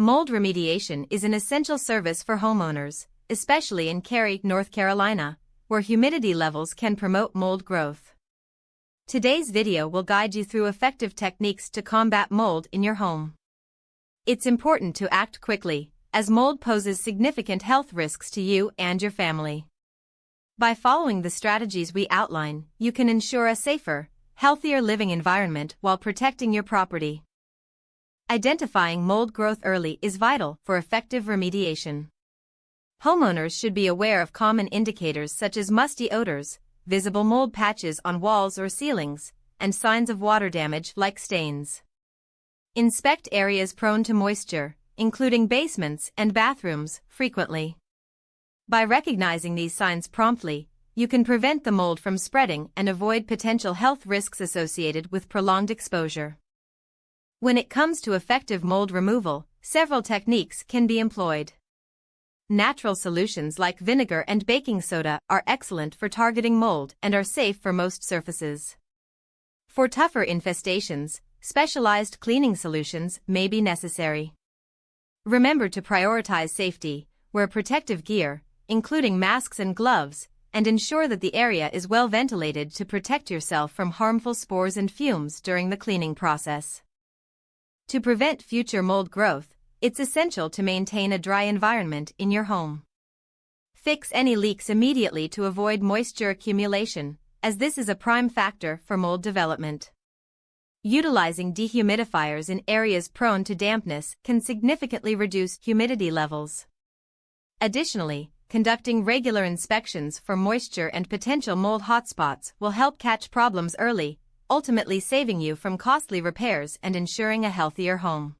Mold remediation is an essential service for homeowners, especially in Cary, North Carolina, where humidity levels can promote mold growth. Today's video will guide you through effective techniques to combat mold in your home. It's important to act quickly, as mold poses significant health risks to you and your family. By following the strategies we outline, you can ensure a safer, healthier living environment while protecting your property. Identifying mold growth early is vital for effective remediation. Homeowners should be aware of common indicators such as musty odors, visible mold patches on walls or ceilings, and signs of water damage like stains. Inspect areas prone to moisture, including basements and bathrooms, frequently. By recognizing these signs promptly, you can prevent the mold from spreading and avoid potential health risks associated with prolonged exposure. When it comes to effective mold removal, several techniques can be employed. Natural solutions like vinegar and baking soda are excellent for targeting mold and are safe for most surfaces. For tougher infestations, specialized cleaning solutions may be necessary. Remember to prioritize safety, wear protective gear, including masks and gloves, and ensure that the area is well ventilated to protect yourself from harmful spores and fumes during the cleaning process. To prevent future mold growth, it's essential to maintain a dry environment in your home. Fix any leaks immediately to avoid moisture accumulation, as this is a prime factor for mold development. Utilizing dehumidifiers in areas prone to dampness can significantly reduce humidity levels. Additionally, conducting regular inspections for moisture and potential mold hotspots will help catch problems early, ultimately saving you from costly repairs and ensuring a healthier home.